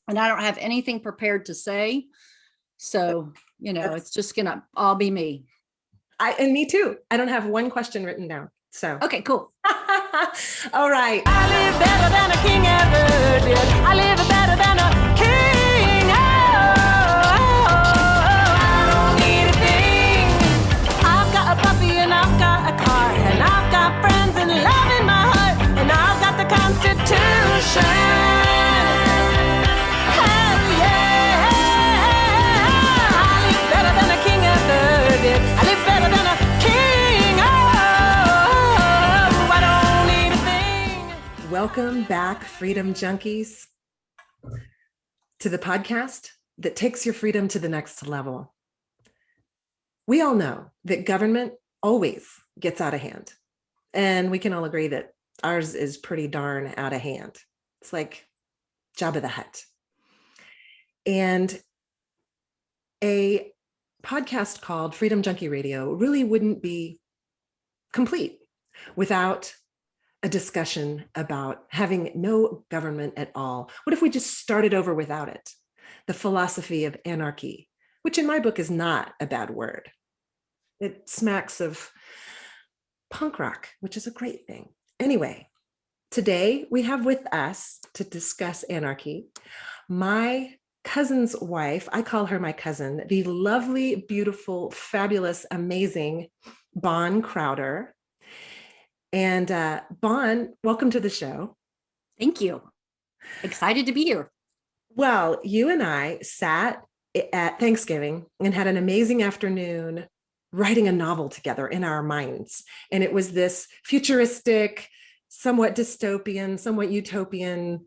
and I don't have anything prepared to say. So, That's- it's just going to all be me. And me too. I don't have one question written down. So, okay, cool. All right. I live better than a king ever did. I live better than a king. I don't need a thing. I've got a puppy and I've got a car and I've got friends and love in my heart and I've got the Constitution. Hell yeah! I live better than a king ever did. I live better than a king. I don't need a thing. Welcome back, Freedom Junkies, to the podcast that takes your freedom to the next level. We all know that government always gets out of hand. And we can all agree that ours is pretty darn out of hand. It's like Jabba the Hutt. And a podcast called Freedom Junkie Radio really wouldn't be complete without a discussion about having no government at all. What if we just started over without it? The philosophy of anarchy, which in my book is not a bad word. It smacks of punk rock, which is a great thing. Anyway, today we have with us to discuss anarchy, my cousin's wife. I call her my cousin, the lovely, beautiful, fabulous, amazing Bon Crowder. And Bon, welcome to the show. Thank you. Excited to be here. Well, you and I sat at Thanksgiving and had an amazing afternoon writing a novel together in our minds. And it was this futuristic, somewhat dystopian, somewhat utopian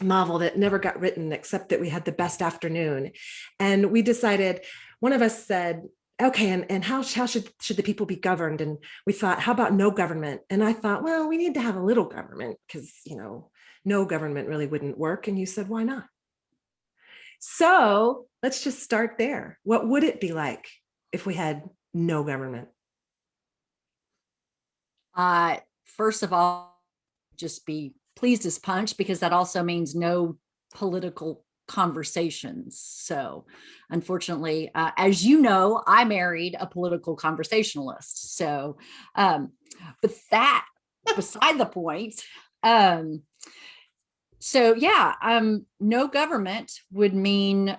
novel that never got written, except that we had the best afternoon. And we decided, one of us said, okay, and how should the people be governed? And we thought, how about no government? And I thought, well, we need to have a little government because, no government really wouldn't work. And you said, why not? So let's just start there. What would it be like if we had no government? First of all, just be pleased as punch, because that also means no political conversations. So unfortunately, as you know, I married a political conversationalist. So, but that beside the point. So yeah, no government would mean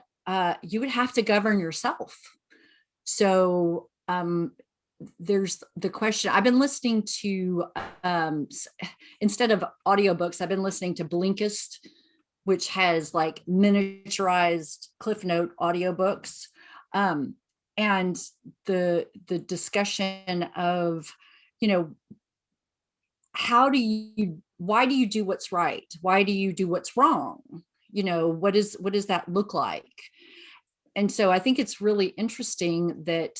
you would have to govern yourself. So there's the question. I've been listening to, instead of audiobooks, I've been listening to Blinkist, which has like miniaturized Cliff Note audiobooks. And the discussion of, why do you do what's right? Why do you do what's wrong? What does that look like? And so I think it's really interesting that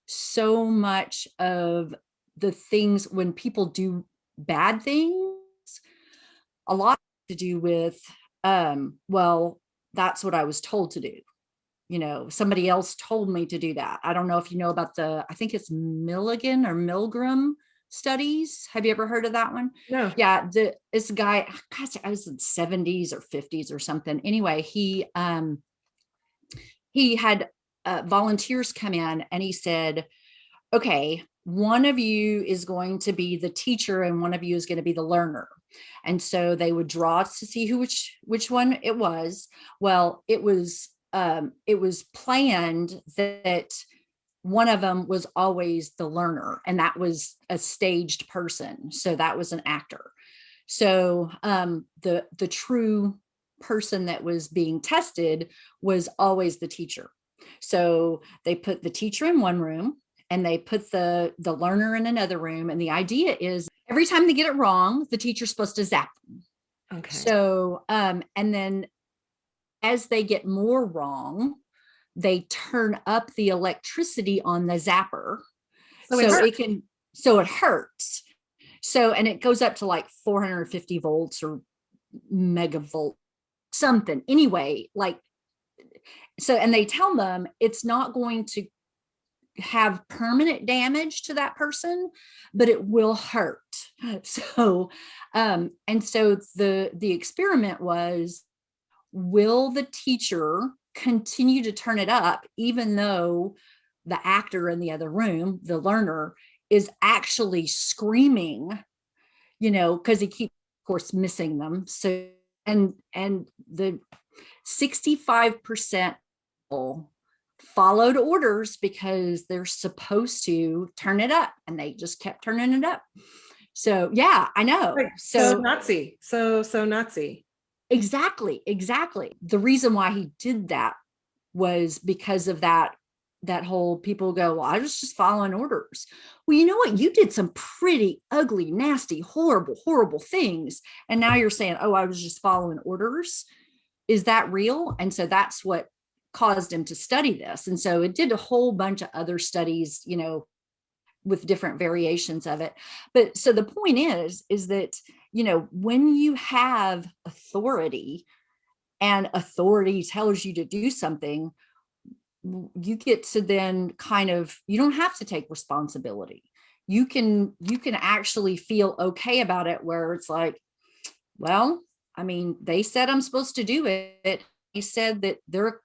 so much of the things, when people do bad things, a lot to do with, well, that's what I was told to do. Somebody else told me to do that. I don't know if you know about I think it's Milligan or Milgram studies. Have you ever heard of that one? No. Yeah. This guy, gosh, I was in the 70s or 50s or something. Anyway, he had volunteers come in and he said, okay, one of you is going to be the teacher and one of you is going to be the learner. And so they would draw to see which one it was. Well, it was planned that one of them was always the learner, and that was a staged person. So that was an actor. So the true person that was being tested was always the teacher. So they put the teacher in one room and they put the learner in another room. And the idea is every time they get it wrong, the teacher's supposed to zap them. Okay. So, and then as they get more wrong, they turn up the electricity on the zapper. So it hurts. So, and it goes up to like 450 volts or megavolt, something. Anyway, and they tell them it's not going to have permanent damage to that person, but it will hurt. So, and so the experiment was, will the teacher continue to turn it up, even though the actor in the other room, the learner, is actually screaming, because he keeps, of course, missing them. So, and the 65% followed orders because they're supposed to turn it up, and they just kept turning it up. So yeah, I know. Right. So Nazi. So Nazi. Exactly. The reason why he did that was because of that whole, people go, well, I was just following orders. Well, you know what? You did some pretty ugly, nasty, horrible things. And now you're saying, oh, I was just following orders. Is that real? And so that's what caused him to study this. And so it did a whole bunch of other studies, with different variations of it. But so the point is that, when you have authority and authority tells you to do something, you get to then you don't have to take responsibility. You can actually feel okay about it, where it's like, well, I mean, they said I'm supposed to do it. They said that they're,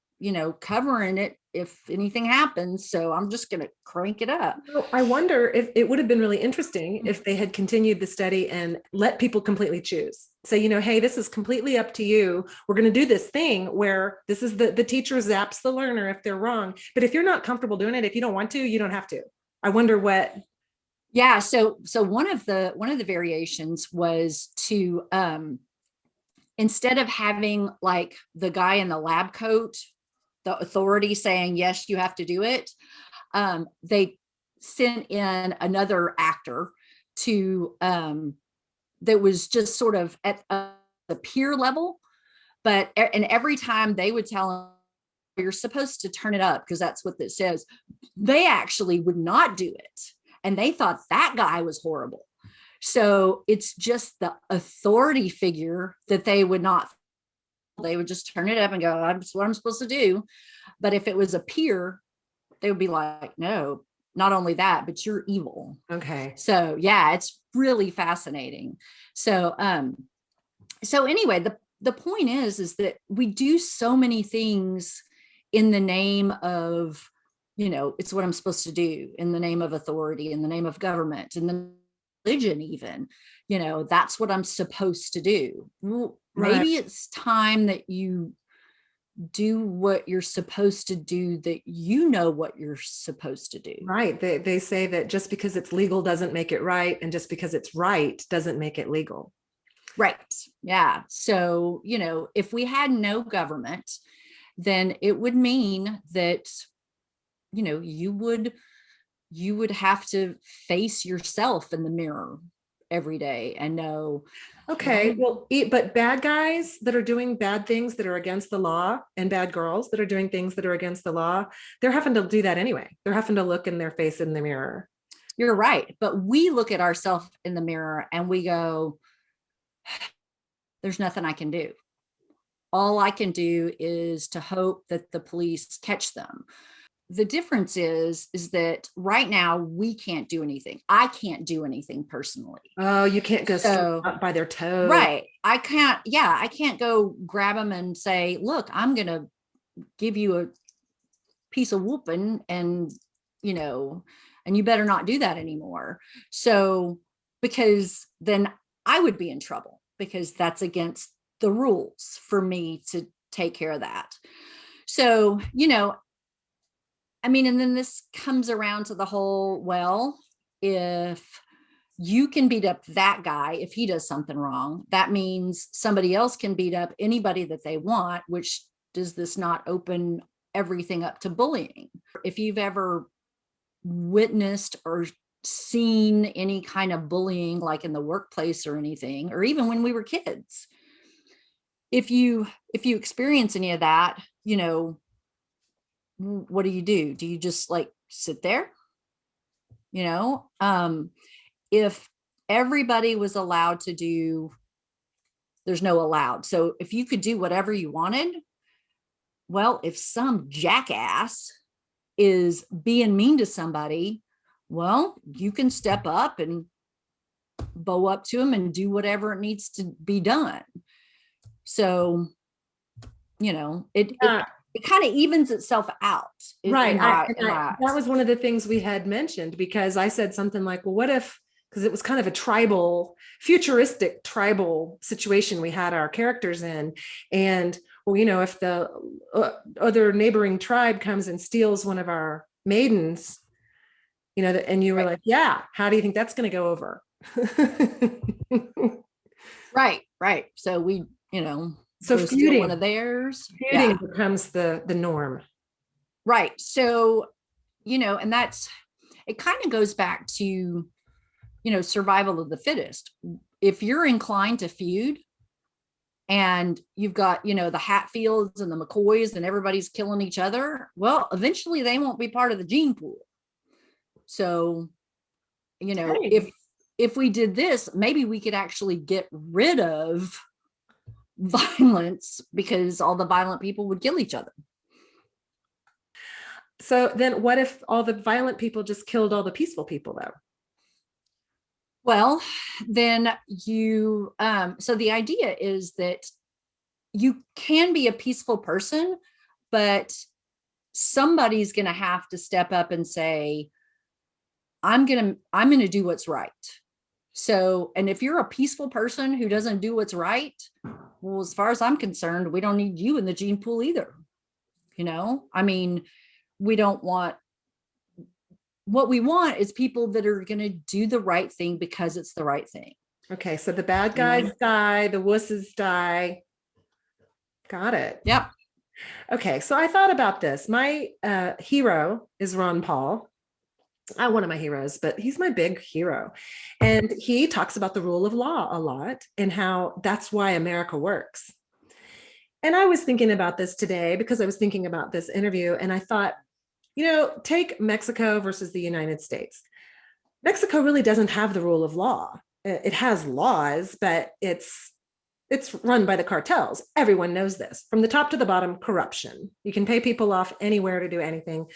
covering it if anything happens. So I'm just going to crank it up. Well, I wonder if it would have been really interesting if they had continued the study and let people completely choose. Say, hey, this is completely up to you. We're going to do this thing where this is the teacher zaps the learner if they're wrong. But if you're not comfortable doing it, if you don't want to, you don't have to. I wonder what. Yeah. So one of the variations was to, instead of having like the guy in the lab coat, the authority saying, yes, you have to do it, they sent in another actor to, that was just sort of at the peer level. And every time they would tell him, you're supposed to turn it up because that's what it says, they actually would not do it. And they thought that guy was horrible. So it's just the authority figure that they would not, they would just turn it up and go, that's what I'm supposed to do. But if it was a peer, they would be like, no, not only that, but you're evil. Okay. So yeah, it's really fascinating. So, so anyway, the point is that we do so many things in the name of, it's what I'm supposed to do, in the name of authority, in the name of government, in the religion, even, that's what I'm supposed to do. Well, maybe it's time that you do what you're supposed to do, that what you're supposed to do. Right. They say that just because it's legal doesn't make it right. And just because it's right doesn't make it legal. Right. Yeah. So, if we had no government, then it would mean that, you would have to face yourself in the mirror every day and know. Okay. Well, but bad guys that are doing bad things that are against the law, and bad girls that are doing things that are against the law, they're having to do that anyway. They're having to look in their face in the mirror. You're right. But we look at ourselves in the mirror and we go, there's nothing I can do. All I can do is to hope that the police catch them. The difference is that right now we can't do anything. I can't do anything personally. Oh, you can't go up by their toes. Right. I can't go grab them and say, look, I'm going to give you a piece of whooping and, and you better not do that anymore. So, because then I would be in trouble, because that's against the rules for me to take care of that. So, and then this comes around to the whole, well, if you can beat up that guy, if he does something wrong, that means somebody else can beat up anybody that they want, which does this not open everything up to bullying? If you've ever witnessed or seen any kind of bullying, like in the workplace or anything, or even when we were kids, if you experience any of that, what do? Do you just like sit there? If everybody was allowed to do, there's no allowed. So if you could do whatever you wanted, well, if some jackass is being mean to somebody, well, you can step up and bow up to him and do whatever it needs to be done. So Yeah. it kind of evens itself out Right. in my That eyes. was one of the things we had mentioned, because I said something like, well, what if, because it was kind of a tribal, futuristic tribal situation we had our characters in. And, well, if the other neighboring tribe comes and steals one of our maidens, and you were Right. like, yeah, how do you think that's going to go over? Right. So we, So go steal one of theirs. feuding Yeah. becomes the norm. Right. So, and it kind of goes back to, survival of the fittest. If you're inclined to feud and you've got, the Hatfields and the McCoys and everybody's killing each other, well, eventually they won't be part of the gene pool. So, Right. if we did this, maybe we could actually get rid of violence, because all the violent people would kill each other. So then what if all the violent people just killed all the peaceful people, though? Well, then so the idea is that you can be a peaceful person, but somebody's going to have to step up and say, I'm going to do what's right. So, and if you're a peaceful person who doesn't do what's right, well, as far as I'm concerned, we don't need you in the gene pool either. I mean, we don't want, what we want is people that are going to do the right thing because it's the right thing. Okay, so the bad guys die, the wusses die. Got it. Yep. Okay, so I thought about this. My hero is Ron Paul. One of my heroes, but he's my big hero. And he talks about the rule of law a lot and how that's why America works. And I was thinking about this today because I was thinking about this interview, and I thought, take Mexico versus the United States. Mexico really doesn't have the rule of law. It has laws, but it's run by the cartels. Everyone knows this. From the top to the bottom, corruption. You can pay people off anywhere to do anything,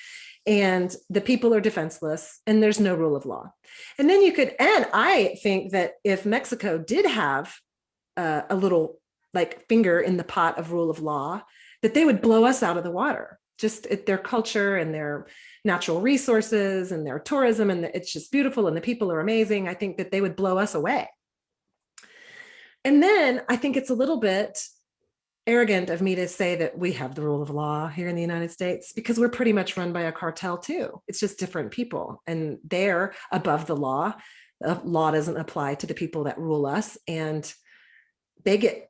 and the people are defenseless, and there's no rule of law. And then and I think that if Mexico did have a little finger in the pot of rule of law, that they would blow us out of the water. Just their culture and their natural resources and their tourism, and it's just beautiful, and the people are amazing. I think that they would blow us away. And then I think it's a little bit arrogant of me to say that we have the rule of law here in the United States, because we're pretty much run by a cartel too. It's just different people, and they're above the law. The law doesn't apply to the people that rule us, and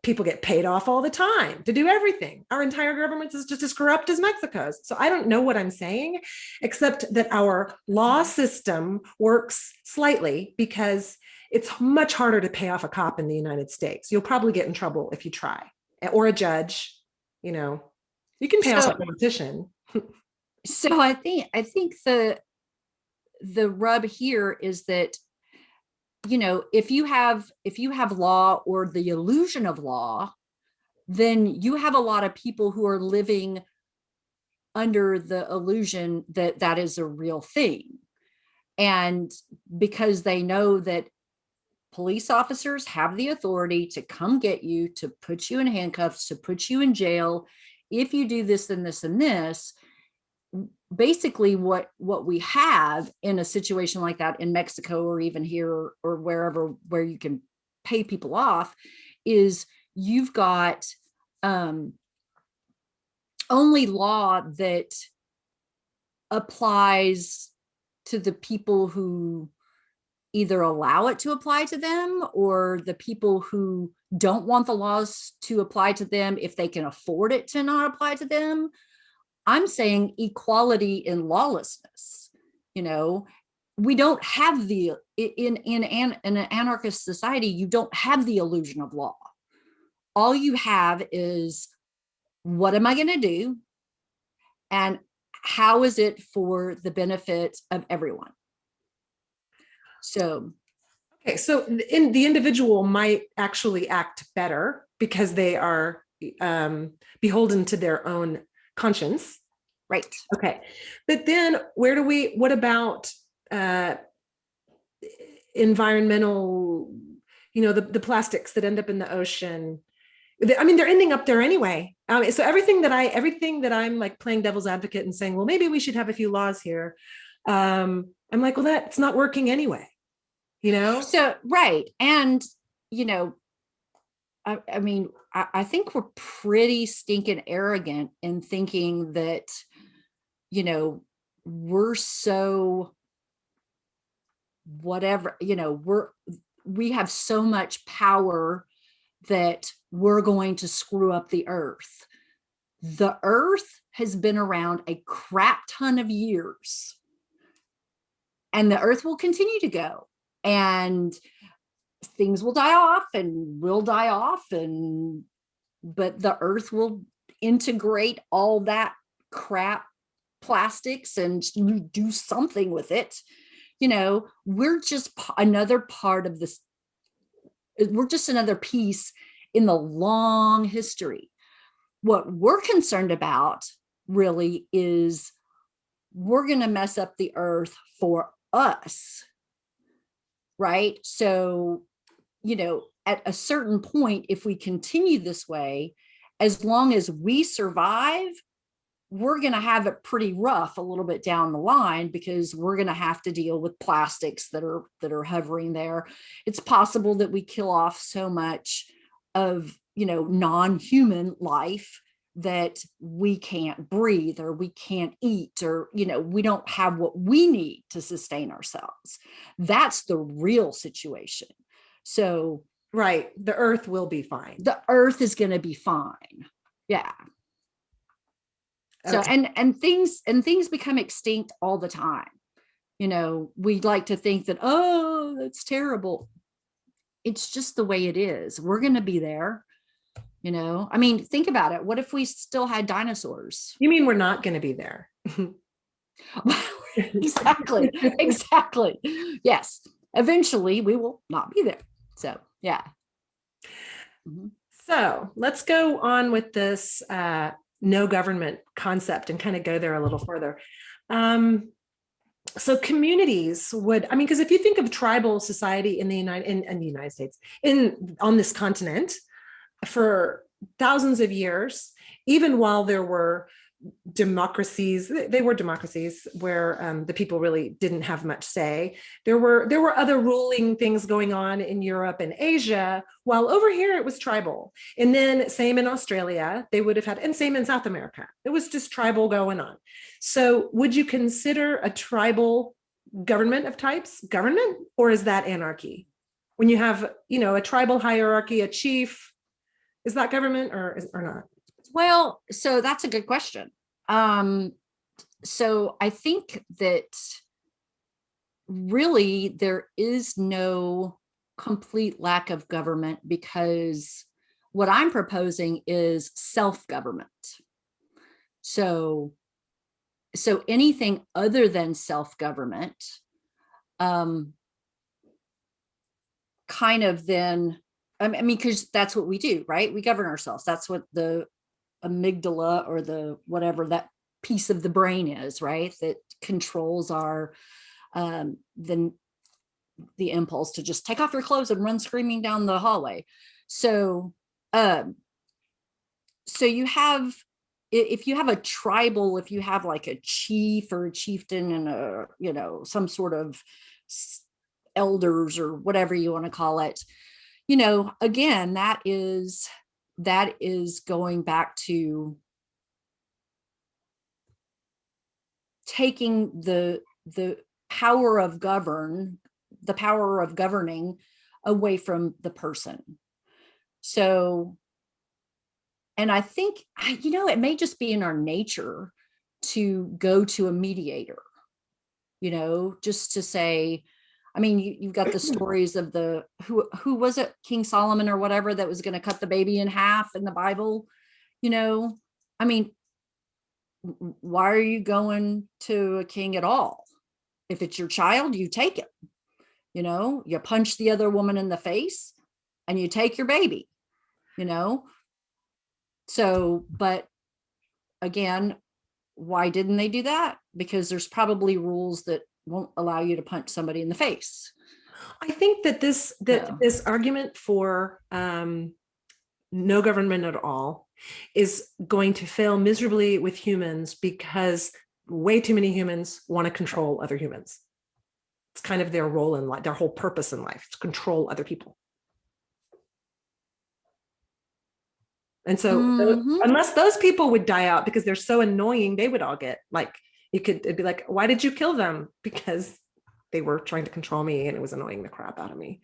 people get paid off all the time to do everything. Our entire government is just as corrupt as Mexico's. So I don't know what I'm saying, except that our law system works slightly, because it's much harder to pay off a cop in the United States. You'll probably get in trouble if you try, or a judge. You can pay off a politician. So I think the rub here is that, if you have law or the illusion of law, then you have a lot of people who are living under the illusion that that is a real thing. And because they know that police officers have the authority to come get you, to put you in handcuffs, to put you in jail, if you do this and this and this. Basically what we have in a situation like that in Mexico, or even here or wherever where you can pay people off, is you've got only law that applies to the people who either allow it to apply to them, or the people who don't want the laws to apply to them if they can afford it to not apply to them. I'm saying equality in lawlessness. We don't have in an anarchist society, you don't have the illusion of law. All you have is, what am I going to do? And how is it for the benefit of everyone? So, okay, so the individual might actually act better because they are beholden to their own conscience. Right. Okay. But then what about environmental, the plastics that end up in the ocean? I mean, they're ending up there anyway. So everything that I'm like playing devil's advocate and saying, well, maybe we should have a few laws here. I'm like, well, that's not working anyway, you know? So, right. And, I mean, I think we're pretty stinking arrogant in thinking that, we're so whatever, we have so much power that we're going to screw up the earth. The earth has been around a crap ton of years, and the earth will continue to go, and things will die off and will die off, but the earth will integrate all that crap plastics and do something with it. We're just another part of this. We're just another piece in the long history. What we're concerned about really is we're going to mess up the earth for us, right? So, at a certain point, if we continue this way, as long as we survive, we're going to have it pretty rough a little bit down the line, because we're going to have to deal with plastics that are hovering there. It's possible that we kill off so much of, non-human life that we can't breathe, or we can't eat, or, we don't have what we need to sustain ourselves. That's the real situation. So, right. The earth will be fine. The earth is going to be fine. Yeah. So, Okay. and things become extinct all the time. We'd like to think that, oh, that's terrible. It's just the way it is. We're going to be there. I mean, think about it. What if we still had dinosaurs? You mean we're not going to be there? Exactly. Yes. Eventually we will not be there. So, yeah. Mm-hmm. So let's go on with this no government concept and kind of go there a little further. So communities would, I mean, because if you think of tribal society in the United States, on this continent for thousands of years, even while there were democracies, they were democracies where the people really didn't have much say. There were other ruling things going on in Europe and Asia, while over here it was tribal. And then same in Australia, they would have had, and same in South America. It was just tribal going on. So would you consider a tribal government of types government, or is that anarchy? When you have, a tribal hierarchy, a chief, is that government or not? Well, so that's a good question. So I think that really there is no complete lack of government, because what I'm proposing is self-government. So anything other than self-government, kind of then, I mean, because that's what we do, right? We govern ourselves. That's what the amygdala, or the whatever that piece of the brain is, right? That controls our the impulse to just take off your clothes and run screaming down the hallway. So you have, if you have a tribal, if you have like a chief or a chieftain and some sort of elders or whatever you want to call it, again, that is going back to taking the power of governing away from the person. So, and I think, it may just be in our nature to go to a mediator, just to say, I mean, you've got the stories of who was it, King Solomon or whatever, that was going to cut the baby in half in the Bible. I mean, why are you going to a king at all? If it's your child, you take it. You punch the other woman in the face and you take your baby. So, but again, why didn't they do that? Because there's probably rules that won't allow you to punch somebody in the face. I think that this argument for no government at all, is going to fail miserably with humans because way too many humans want to control other humans. It's kind of their role in life, their whole purpose in life, to control other people. And so unless those people would die out because they're so annoying, they would all get like, it'd be like, why did you kill them? Because they were trying to control me and it was annoying the crap out of me.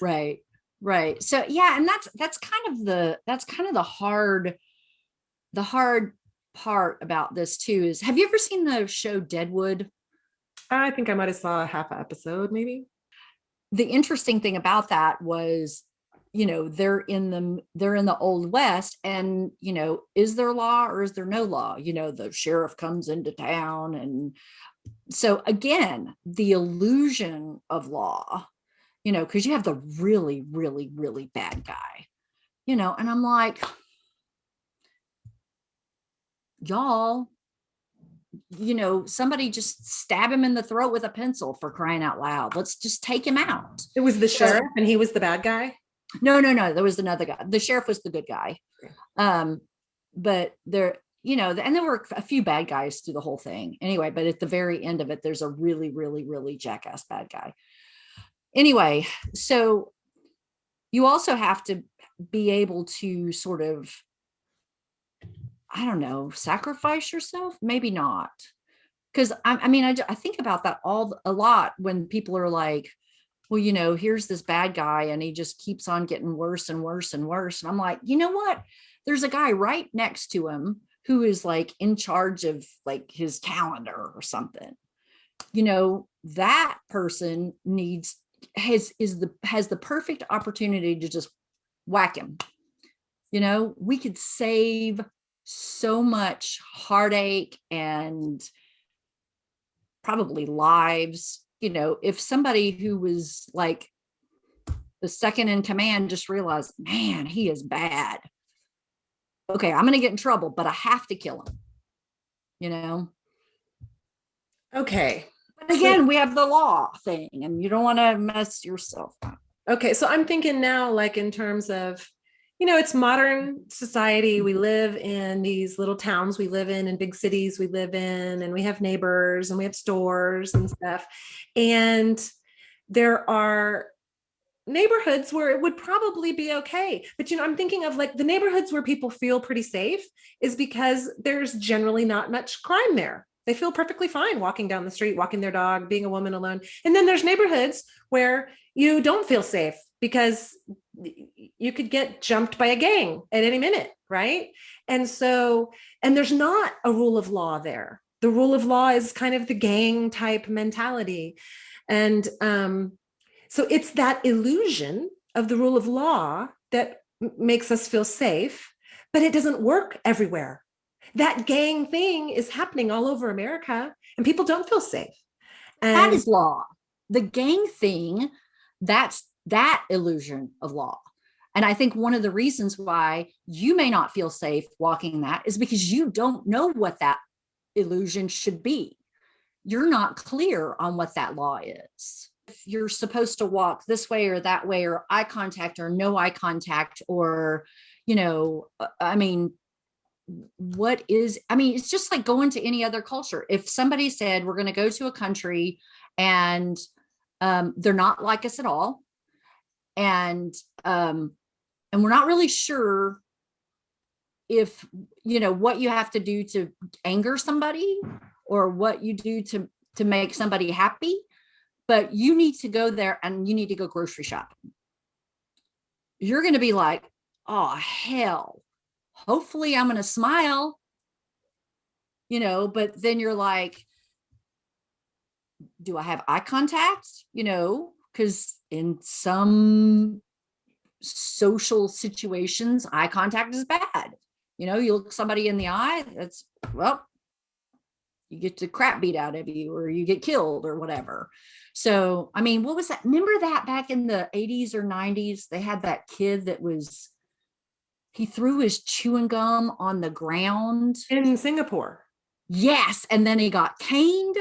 Right. Right. So yeah, and that's kind of the hard part about this too is, have you ever seen the show Deadwood? I think I might have saw a half an episode, maybe. The interesting thing about that was, they're in the Old West, and is there law or is there no law? The sheriff comes into town, and so again, the illusion of law, because you have the really, really, really bad guy, and I'm like, y'all, somebody just stab him in the throat with a pencil, for crying out loud. Let's just take him out. It was the sheriff and he was the bad guy? No, there was another guy. The sheriff was the good guy. But there, and there were a few bad guys through the whole thing anyway, but at the very end of it, there's a really, really, really jackass bad guy. Anyway, so you also have to be able to sort of, I don't know, sacrifice yourself? Maybe not. Because I think about that a lot when people are like, well, here's this bad guy and he just keeps on getting worse and worse and worse. And I'm like, you know what? There's a guy right next to him who is like in charge of like his calendar or something. That person has the perfect opportunity to just whack him. We could save so much heartache and probably lives, if somebody who was like the second in command just realized, man, he is bad. Okay, I'm going to get in trouble, but I have to kill him, Okay. But again, we have the law thing and you don't want to mess yourself up. Okay, so I'm thinking now, like in terms of, it's modern society. We live in these little towns we live in big cities we live in, and we have neighbors and we have stores and stuff. And there are neighborhoods where it would probably be okay. But, I'm thinking of like the neighborhoods where people feel pretty safe is because there's generally not much crime there. They feel perfectly fine walking down the street, walking their dog, being a woman alone. And then there's neighborhoods where you don't feel safe because you could get jumped by a gang at any minute, right? And there's not a rule of law there. The rule of law is kind of the gang type mentality. And so it's that illusion of the rule of law that makes us feel safe, but it doesn't work everywhere. That gang thing is happening all over America and people don't feel safe. And that is law. The gang thing, that's that illusion of law. And I think one of the reasons why you may not feel safe walking that is because you don't know what that illusion should be. You're not clear on what that law is. If you're supposed to walk this way or that way, or eye contact or no eye contact, or, it's just like going to any other culture. If somebody said, we're going to go to a country and they're not like us at all, and we're not really sure if, what you have to do to anger somebody or what you do to make somebody happy, but you need to go there and you need to go grocery shopping. You're going to be like, oh, hell, hopefully I'm going to smile, but then you're like, do I have eye contact? Because in some social situations, eye contact is bad. You look somebody in the eye, you get the crap beat out of you, or you get killed or whatever. So, what was that? Remember that back in the 80s or 90s, they had that kid that he threw his chewing gum on the ground. In Singapore. Yes. And then he got caned.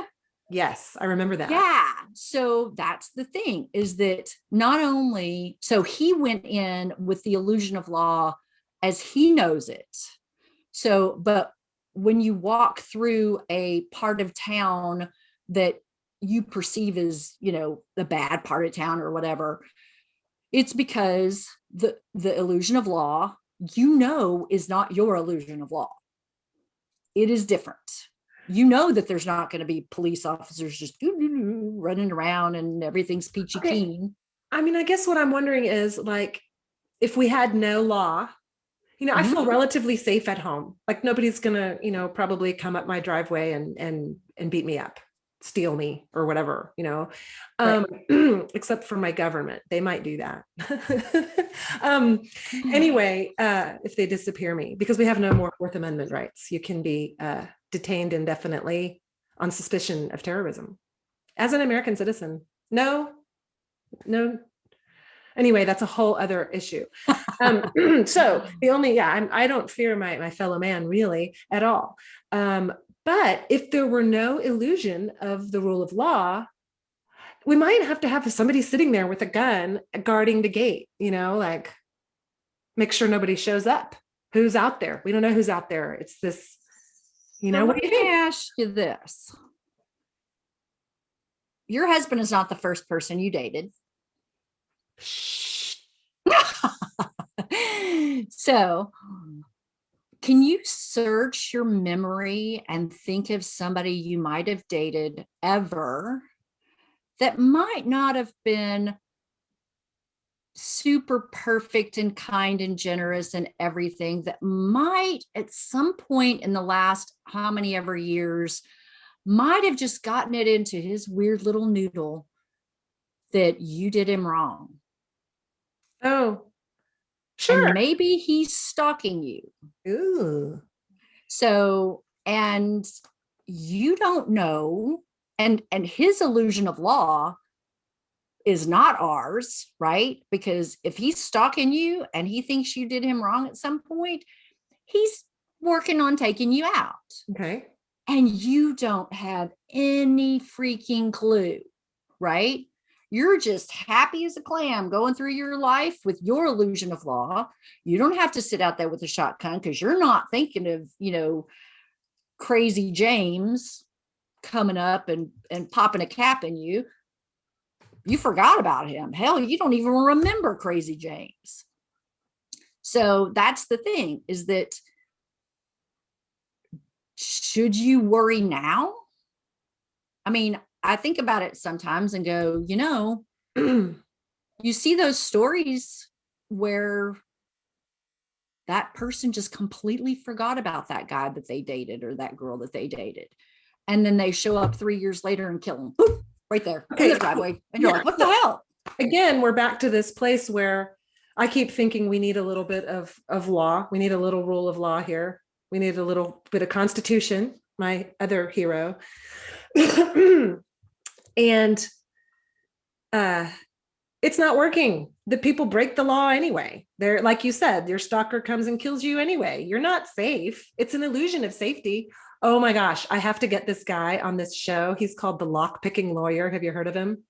Yes, I remember that. Yeah. So that's the thing, is that not only, so he went in with the illusion of law as he knows it. So, but when you walk through a part of town that you perceive as, the bad part of town or whatever, it's because the illusion of law, is not your illusion of law. It is different. That there's not going to be police officers just running around and everything's peachy keen. I mean, I guess what I'm wondering is, like, if we had no law, I feel relatively safe at home. Like, nobody's gonna, probably come up my driveway and beat me up, steal me or whatever, Right. Except for my government. They might do that. Anyway, if they disappear me, because we have no more Fourth Amendment rights. You can be detained indefinitely on suspicion of terrorism as an American citizen. No. Anyway, that's a whole other issue. So the only, I don't fear my fellow man really at all. But if there were no illusion of the rule of law, we might have to have somebody sitting there with a gun guarding the gate, like, make sure nobody shows up. Who's out there? We don't know who's out there. It's this, what do you think? Let me ask you this. Your husband is not the first person you dated. So, can you search your memory and think of somebody you might have dated ever that might not have been super perfect and kind and generous and everything, that might at some point in the last how many ever years might have just gotten it into his weird little noodle that you did him wrong? Oh, sure. And maybe he's stalking you. Ooh. So, and you don't know, and his illusion of law is not ours, right? Because if he's stalking you and he thinks you did him wrong at some point, he's working on taking you out. Okay. And you don't have any freaking clue, right? You're just happy as a clam going through your life with your illusion of law. You don't have to sit out there with a shotgun because you're not thinking of, crazy James coming up and popping a cap in you. You forgot about him. Hell, you don't even remember crazy James. So that's the thing, is that should you worry now? I mean, I think about it sometimes and go, you see those stories where that person just completely forgot about that guy that they dated or that girl that they dated. And then they show up 3 years later and kill them. Boop, right there in the driveway. And you're like, what the hell? Again, we're back to this place where I keep thinking we need a little bit of law. We need a little rule of law here. We need a little bit of Constitution, my other hero. And it's not working. The people break the law anyway. They're, like you said, your stalker comes and kills you anyway. You're not safe. It's an illusion of safety. Oh my gosh, I have to get this guy on this show. He's called the Lock-Picking Lawyer. Have you heard of him?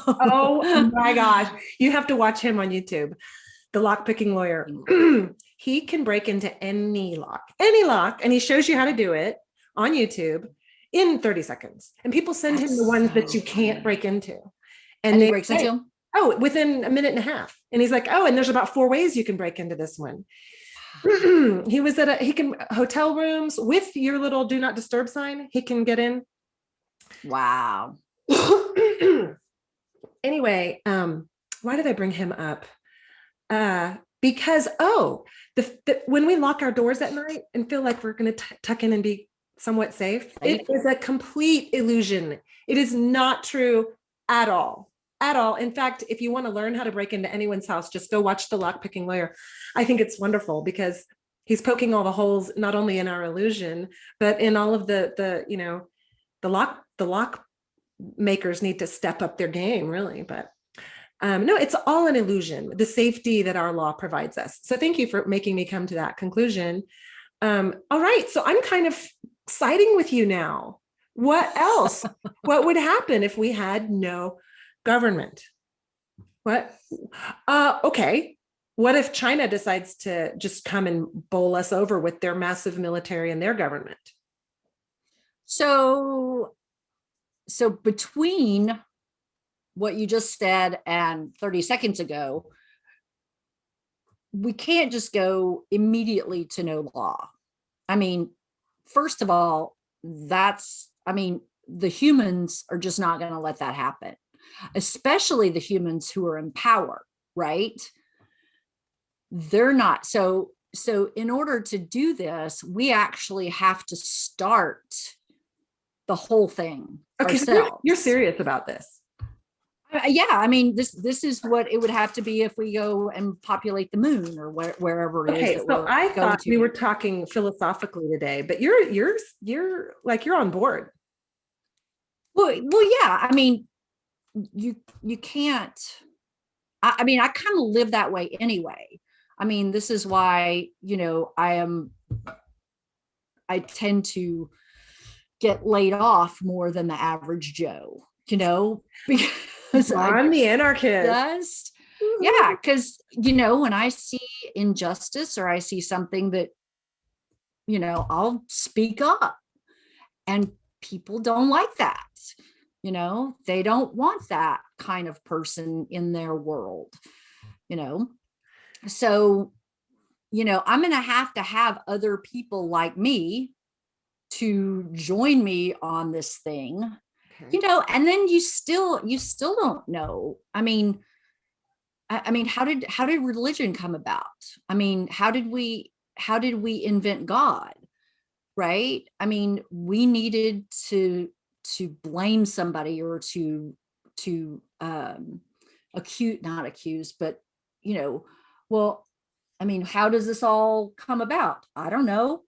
Oh my gosh. You have to watch him on YouTube. The Lock-Picking Lawyer. He can break into any lock, and he shows you how to do it on YouTube in 30 seconds. And people send him the ones that you can't break into. And he breaks into them? Oh, within a minute and a half. And he's like, oh, and there's about 4 ways you can break into this one. He was at hotel rooms with your little do not disturb sign. He can get in. Wow. Anyway, why did I bring him up? Because, when we lock our doors at night and feel like we're going to tuck in and be somewhat safe, it is a complete illusion. It is not true at all. At all. In fact, if you want to learn how to break into anyone's house, just go watch The Lock-Picking Lawyer. I think it's wonderful because he's poking all the holes, not only in our illusion, but in all of the lock makers need to step up their game, really. But no, it's all an illusion, the safety that our law provides us. So thank you for making me come to that conclusion. All right. So I'm kind of siding with you now. What else? What would happen if we had no government? What? Okay. What if China decides to just come and bowl us over with their massive military and their government? So between what you just said and 30 seconds ago, we can't just go immediately to no law. I mean, first of all, the humans are just not going to let that happen, especially the humans who are in power, right? They're not. So in order to do this, we actually have to start the whole thing ourselves. So you're serious about this? Yeah, I mean, this is what it would have to be if we go and populate the moon or wherever it is. Okay, that so we're I going thought to. we were talking philosophically today, but you're like you're on board. Well, yeah. I mean, you can't. I mean, I kind of live that way anyway. I mean, this is why, I tend to get laid off more than the average Joe, because I'm the anarchist. Yeah, because when I see injustice or I see something that, I'll speak up, and people don't like that. They don't want that kind of person in their world, so I'm going to have other people like me to join me on this thing. Okay. And then you still don't know. I mean, how did religion come about? I mean, how did we invent God? Right? I mean, we needed to blame somebody or to not accuse, but well, I mean, how does this all come about? I don't know.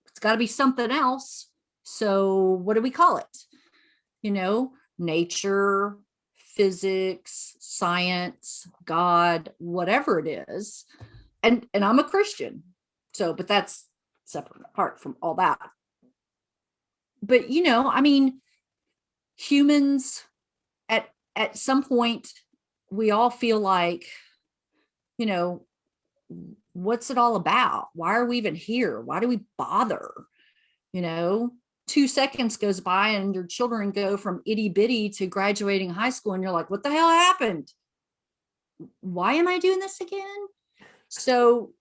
It's got to be something else. So what do we call it? Nature, physics, science, God, whatever it is. And I'm a Christian. So, but that's separate apart from all that. But I mean, humans at some point, we all feel like, what's it all about? Why are we even here? Why do we bother? 2 seconds goes by and your children go from itty bitty to graduating high school, and you're like, what the hell happened? Why am I doing this again? So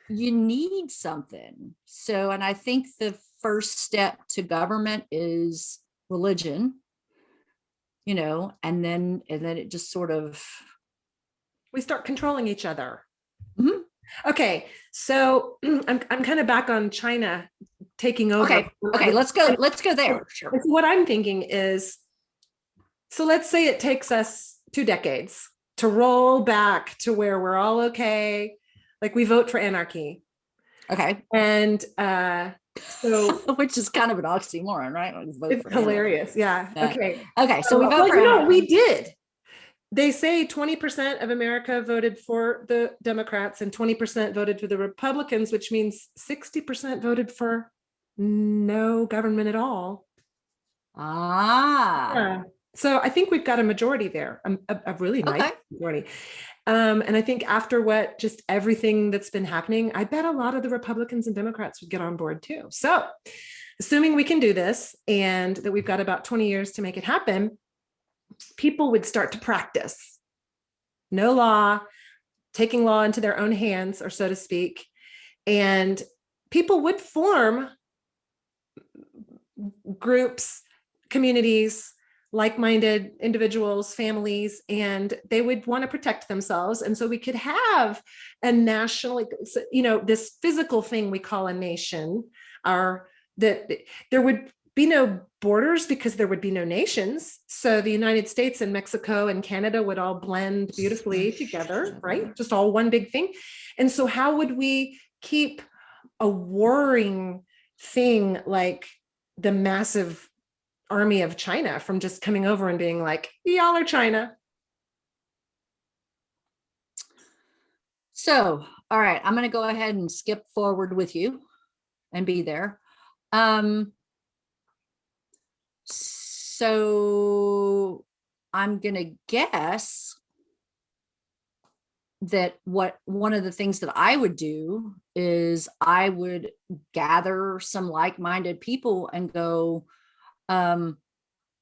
you need something. So, and I think the first step to government is religion, and then it just sort of, we start controlling each other. Mm-hmm. Okay, so I'm kind of back on China taking over. Okay, let's go there. Sure. What I'm thinking is, so let's say it takes us 2 decades to roll back to where we're all okay, like we vote for anarchy. Okay. And so which is kind of an oxymoron, right? It's hilarious. Yeah. Okay. So we vote for we did. They say 20% of America voted for the Democrats and 20% voted for the Republicans, which means 60% voted for no government at all. Yeah. So I think we've got a majority there, a really nice majority. And I think after what just everything that's been happening, I bet a lot of the Republicans and Democrats would get on board too. So assuming we can do this and that we've got about 20 years to make it happen, people would start to practice no law, taking law into their own hands, or so to speak. And people would form groups, communities, like-minded individuals, families, and they would want to protect themselves. And so we could have a national, this physical thing we call a nation, that there would be no borders because there would be no nations. So the United States and Mexico and Canada would all blend beautifully together, right? Just all one big thing. And so how would we keep a warring thing like the massive army of China from just coming over and being like, y'all are China? So, all right, I'm going to go ahead and skip forward with you and be there. So I'm going to guess that one of the things that I would do is I would gather some like-minded people and go,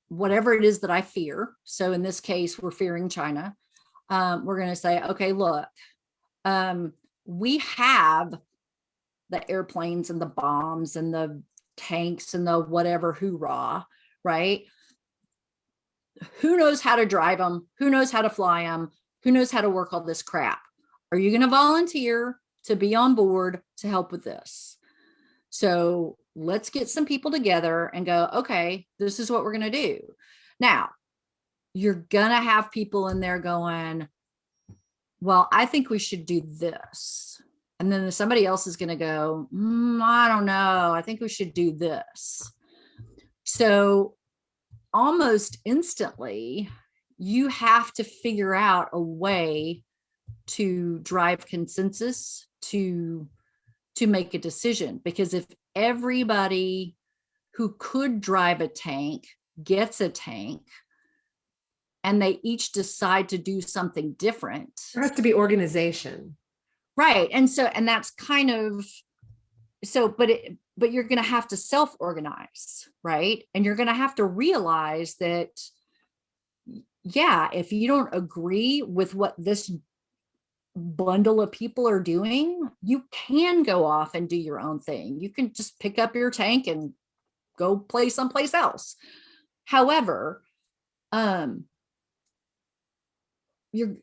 whatever it is that I fear. So in this case, we're fearing China. We're going to say, okay, look, we have the airplanes and the bombs and the tanks and the whatever hoorah, right? Who knows how to drive them? Who knows how to fly them? Who knows how to work all this crap? Are you going to volunteer to be on board to help with this? So let's get some people together and go, okay, this is what we're going to do. Now, you're going to have people in there going, well, I think we should do this. And then somebody else is going to go, I don't know. I think we should do this. So almost instantly, you have to figure out a way to drive consensus to make a decision. Because if everybody who could drive a tank gets a tank and they each decide to do something different, There has to be organization. right? And that's kind of so, but you're going to have to self-organize, right? And you're going to have to realize that, yeah, if you don't agree with what this bundle of people are doing, you can go off and do your own thing. You can just pick up your tank and go play someplace else. However, you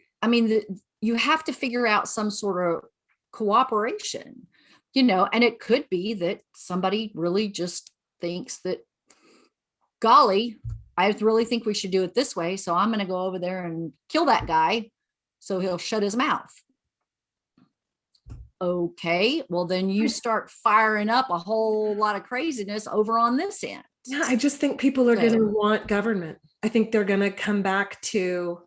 have to figure out some sort of cooperation, and it could be that somebody really just thinks that, golly, I really think we should do it this way. So I'm going to go over there and kill that guy so he'll shut his mouth. Okay, well, then you start firing up a whole lot of craziness over on this end. Yeah, I just think people are going to want government. I think they're going to come back to,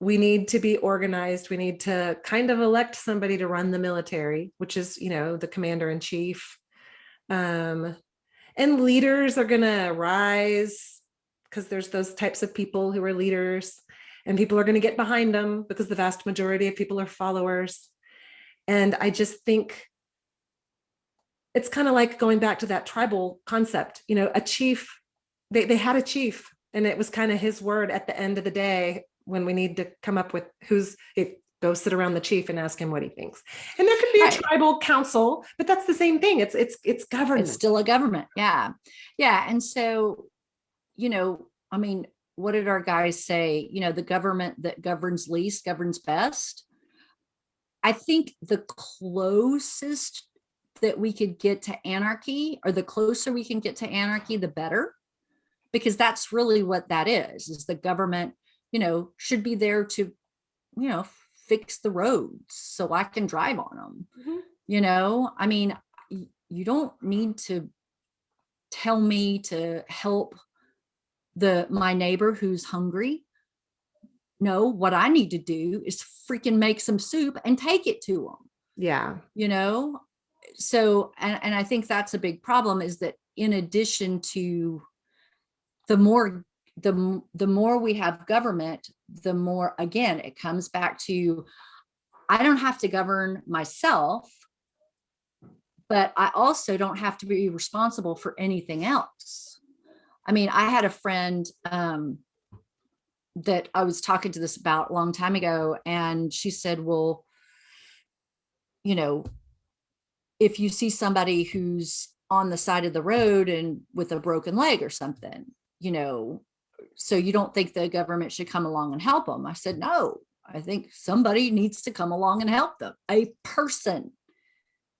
we need to be organized. We need to kind of elect somebody to run the military, which is, the commander in chief. And leaders are going to rise because there's those types of people who are leaders, and people are going to get behind them because the vast majority of people are followers. And I just think it's kind of like going back to that tribal concept, a chief, they had a chief, and it was kind of his word at the end of the day when we need to come up with go sit around the chief and ask him what he thinks. And there could be a tribal council, but that's the same thing. It's government. It's still a government. Yeah. Yeah. And so, what did our guys say? The government that governs least governs best. I think the closest that we could get to anarchy, or the closer we can get to anarchy, the better, because that's really what that is the government, should be there to, fix the roads so I can drive on them. Mm-hmm. You don't need to tell me to help my neighbor who's hungry. No, what I need to do is freaking make some soup and take it to them. Yeah. So, and I think that's a big problem, is that in addition to the more we have government, the more, again, it comes back to, I don't have to govern myself, but I also don't have to be responsible for anything else. I had a friend that I was talking to this about a long time ago, and she said, well, if you see somebody who's on the side of the road and with a broken leg or something, so you don't think the government should come along and help them? I said, no, I think somebody needs to come along and help them. A person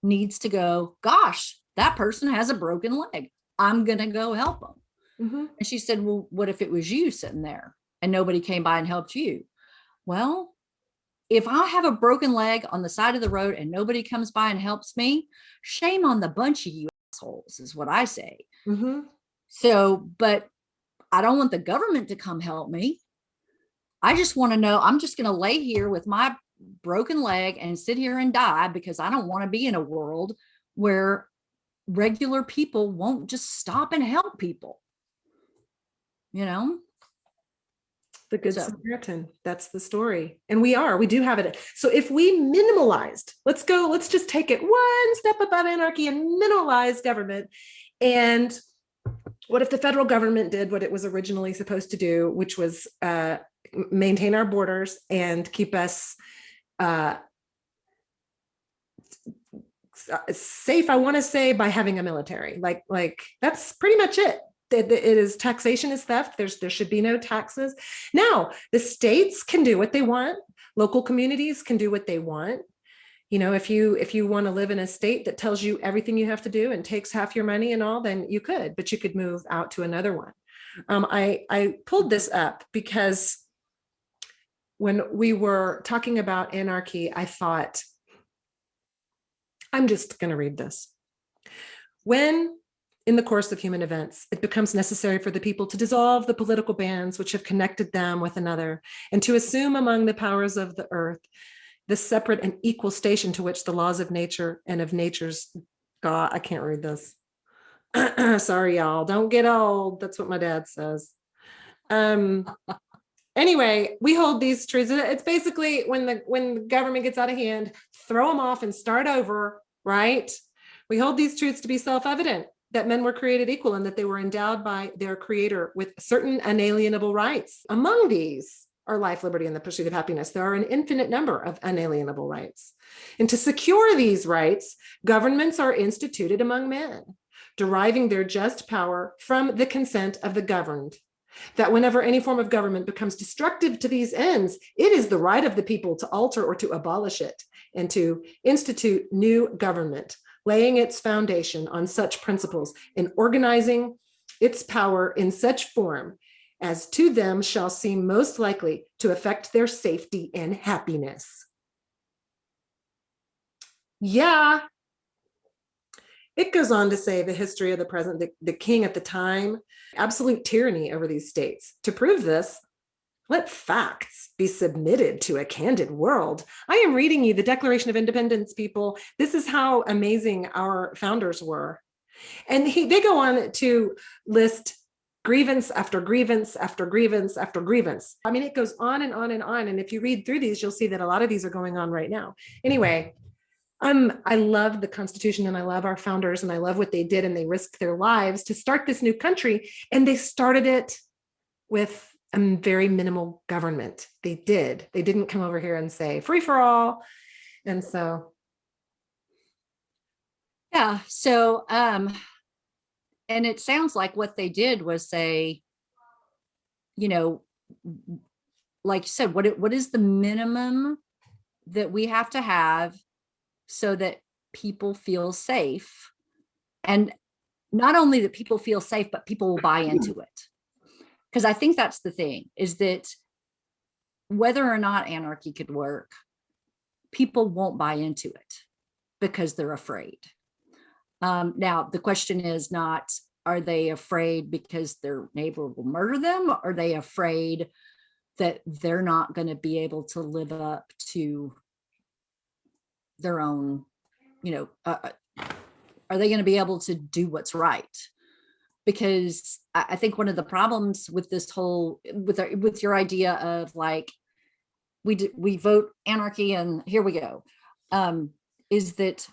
needs to go, gosh, that person has a broken leg. I'm going to go help them. Mm-hmm. And she said, well, what if it was you sitting there and nobody came by and helped you? Well, if I have a broken leg on the side of the road and nobody comes by and helps me, shame on the bunch of you assholes, is what I say. Mm-hmm. So, but I don't want the government to come help me. I just want to know, I'm just going to lay here with my broken leg and sit here and die, because I don't want to be in a world where regular people won't just stop and help people. The Good So- Samaritan. That's the story. And we do have it. So if we minimalized, let's just take it one step above anarchy and minimalize government. And what if the federal government did what it was originally supposed to do, which was maintain our borders and keep us safe, I want to say, by having a military. Like that's pretty much it. It is taxation is theft. There should be no taxes. Now, the states can do what they want. Local communities can do what they want. You know, if you want to live in a state that tells you everything you have to do and takes half your money and all, then you could, but you could move out to another one. I pulled this up because when we were talking about anarchy, I thought, I'm just going to read this. When in the course of human events, it becomes necessary for the people to dissolve the political bands which have connected them with another, and to assume among the powers of the earth the separate and equal station to which the laws of nature and of nature's God, I can't read this. Sorry, y'all, don't get old. That's what my dad says. Anyway, we hold these truths. It's basically when the government gets out of hand, throw them off and start over, right? We hold these truths to be self-evident, that men were created equal and that they were endowed by their creator with certain unalienable rights. Among these are life, liberty, and the pursuit of happiness. There are an infinite number of unalienable rights. And to secure these rights, governments are instituted among men, deriving their just power from the consent of the governed. That whenever any form of government becomes destructive to these ends, it is the right of the people to alter or to abolish it and to institute new government, laying its foundation on such principles and organizing its power in such form as to them shall seem most likely to affect their safety and happiness. Yeah. It goes on to say the history of the present, the king at the time, absolute tyranny over these states. To prove this, let facts be submitted to a candid world. I am reading you the Declaration of Independence, people. This is how amazing our founders were. And they go on to list grievance after grievance after grievance after grievance. I mean, it goes on and on and on. And if you read through these, you'll see that a lot of these are going on right now. Anyway, I love the Constitution and I love our founders and I love what they did, and they risked their lives to start this new country. And they started it with a very minimal government. They did. They didn't come over here and say free for all. And so. Yeah. So, and it sounds like what they did was say, you know, like you said, what is the minimum that we have to have so that people feel safe? And not only that people feel safe, but people will buy into it. Because I think that's the thing, is that whether or not anarchy could work, people won't buy into it because they're afraid. Now, the question is not, are they afraid because their neighbor will murder them? Or are they afraid that they're not going to be able to live up to their own, are they going to be able to do what's right? Because I think one of the problems with this whole, with your idea of like, we vote anarchy and here we go, is that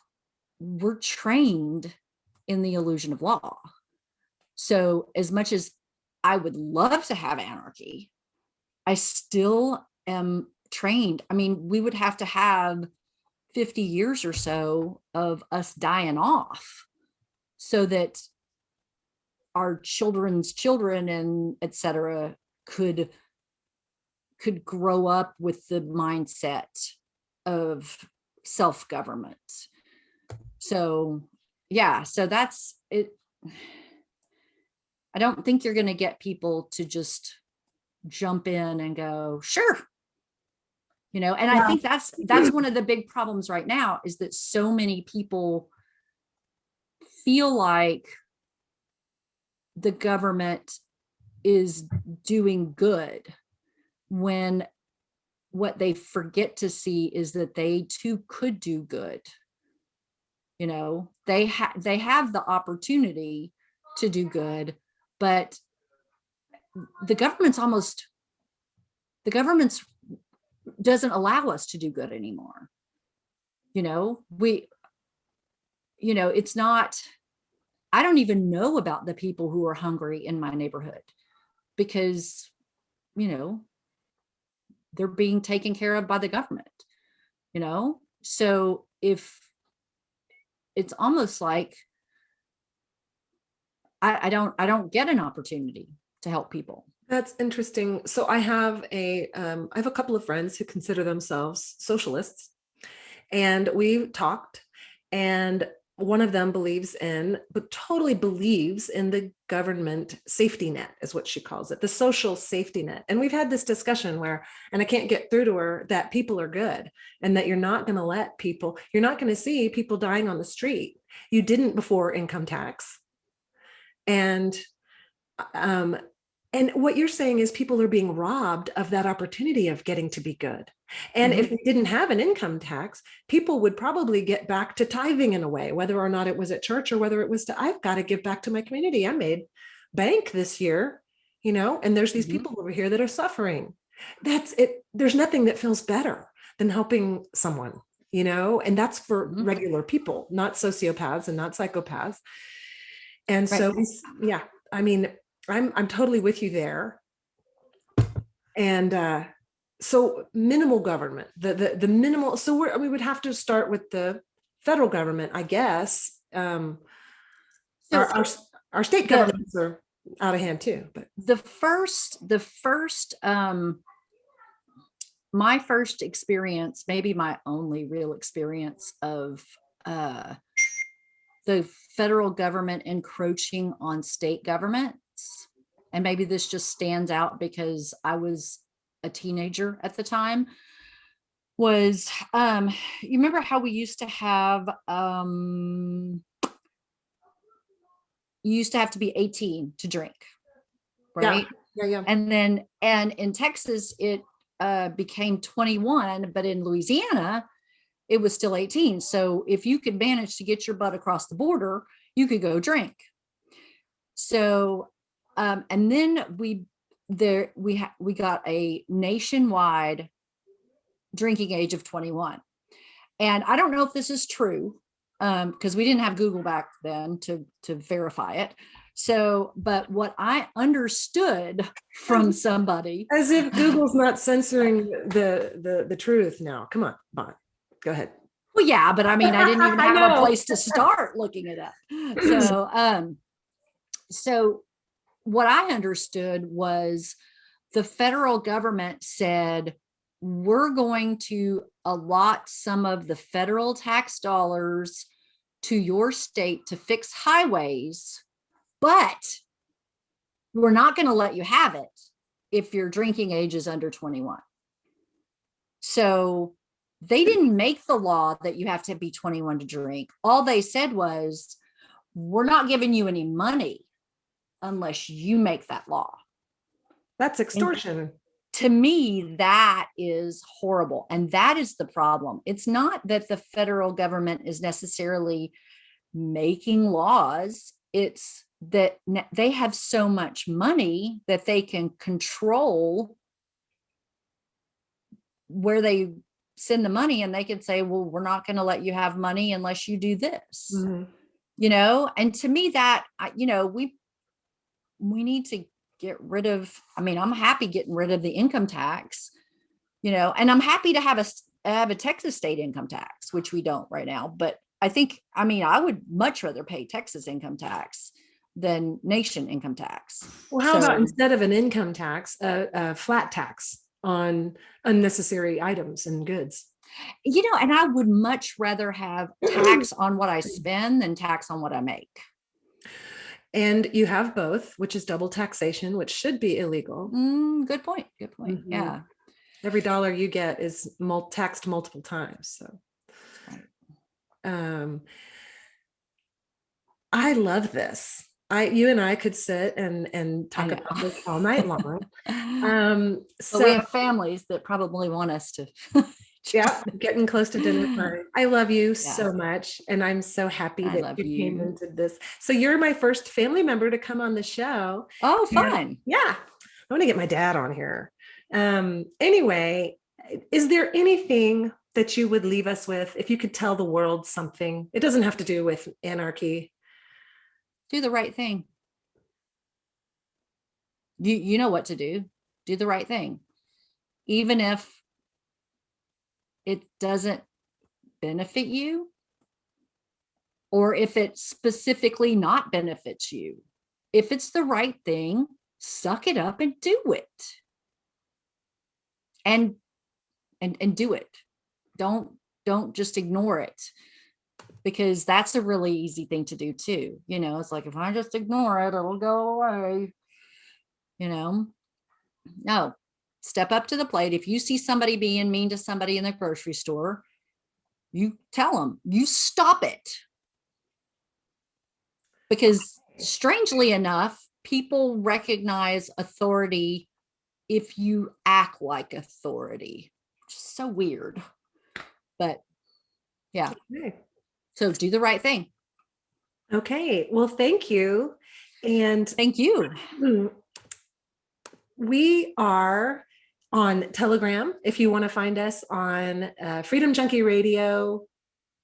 we're trained in the illusion of law. So as much as I would love to have anarchy, I still am trained. I mean, we would have to have 50 years or so of us dying off so that our children's children and et cetera could grow up with the mindset of self-government. So yeah, so that's it. I don't think you're going to get people to just jump in and go, sure. And I think that's one of the big problems right now, is that so many people feel like the government is doing good, when what they forget to see is that they too could do good. They have the opportunity to do good, but the government's almost the government's doesn't allow us to do good anymore. It's not, I don't even know about the people who are hungry in my neighborhood because, they're being taken care of by the government, So if it's almost like I don't get an opportunity to help people. That's interesting. So I have a couple of friends who consider themselves socialists, and we talked, and one of them totally believes in the government safety net, is what she calls it, the social safety net. And we've had this discussion and I can't get through to her, that people are good and that you're not going to see people dying on the street. You didn't before income tax. And what you're saying is people are being robbed of that opportunity of getting to be good. And if we didn't have an income tax, people would probably get back to tithing in a way, whether or not it was at church or whether it was I've got to give back to my community. I made bank this year, and there's these people over here that are suffering. That's it. There's nothing that feels better than helping someone, and that's for regular people, not sociopaths and not psychopaths. And so, yeah, I mean, I'm totally with you there. And so minimal government, the minimal, so we would have to start with the federal government, I guess. Our state governments are out of hand too. But my first experience, maybe my only real experience of the federal government encroaching on state governments, and maybe this just stands out because I was a teenager at the time, was you remember how we used to have you used to have to be 18 to drink, right? Yeah. And in Texas it became 21, but in Louisiana it was still 18. So if you could manage to get your butt across the border, you could go drink. So and then we got a nationwide drinking age of 21. And I don't know if this is true, because we didn't have Google back then to verify it. So, but what I understood from somebody, as if Google's not censoring the truth now. Come on, Bon, go ahead. Well, yeah, but I mean, I didn't even have a place to start looking it up. So what I understood was the federal government said, we're going to allot some of the federal tax dollars to your state to fix highways, but we're not going to let you have it if your drinking age is under 21. So they didn't make the law that you have to be 21 to drink. All they said was, we're not giving you any money unless you make that law. That's extortion. And to me, that is horrible. And that is the problem. It's not that the federal government is necessarily making laws. It's that they have so much money that they can control where they send the money, and they can say, well, we're not going to let you have money unless you do this, and to me that, we need to get rid of, I'm happy getting rid of the income tax, and I'm happy to have a Texas state income tax, which we don't right now. But I think, I would much rather pay Texas income tax than nation income tax. Well, how about instead of an income tax, a flat tax on unnecessary items and goods? And I would much rather have tax on what I spend than tax on what I make. And you have both, which is double taxation, which should be illegal. Good point. Mm-hmm. Yeah. Every dollar you get is taxed multiple times. So, I love this. You and I could sit and talk about this all night long. So we have families that probably want us to. Yeah, getting close to dinner time. I love you so much, and I'm so happy that you came into this. So you're my first family member to come on the show. Oh, fun! Yeah, I want to get my dad on here. Anyway, is there anything that you would leave us with if you could tell the world something? It doesn't have to do with anarchy. Do the right thing. You know what to do. Do the right thing. Even if it doesn't benefit you, or if it specifically not benefits you. If it's the right thing, suck it up and do it. And do it. Don't just ignore it, because that's a really easy thing to do too. You know, it's like, if I just ignore it, it'll go away. You know, no, step up to the plate. If you see somebody being mean to somebody in the grocery store, you tell them, you stop it. Because strangely enough, people recognize authority if you act like authority. Which is so weird. But yeah. Okay. So do the right thing. Okay. Well, thank you. And Thank you. we are on Telegram. If you want to find us on Freedom Junkie Radio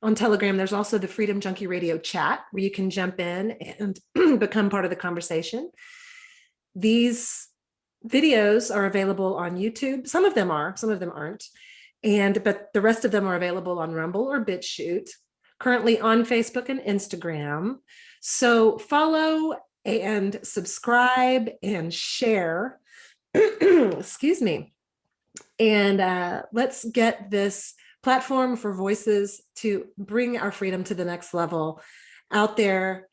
on Telegram, there's also the Freedom Junkie Radio chat where you can jump in and become part of the conversation. These videos are available on YouTube. Some of them are, some of them aren't. But the rest of them are available on Rumble or BitChute, currently on Facebook and Instagram. So follow and subscribe and share. Excuse me. And let's get this platform for voices to bring our freedom to the next level out there.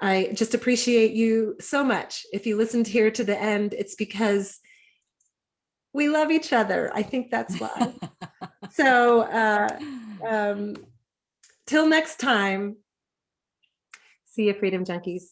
I just appreciate you so much. If you listened here to the end, it's because we love each other. I think that's why. So till next time, see you, Freedom Junkies.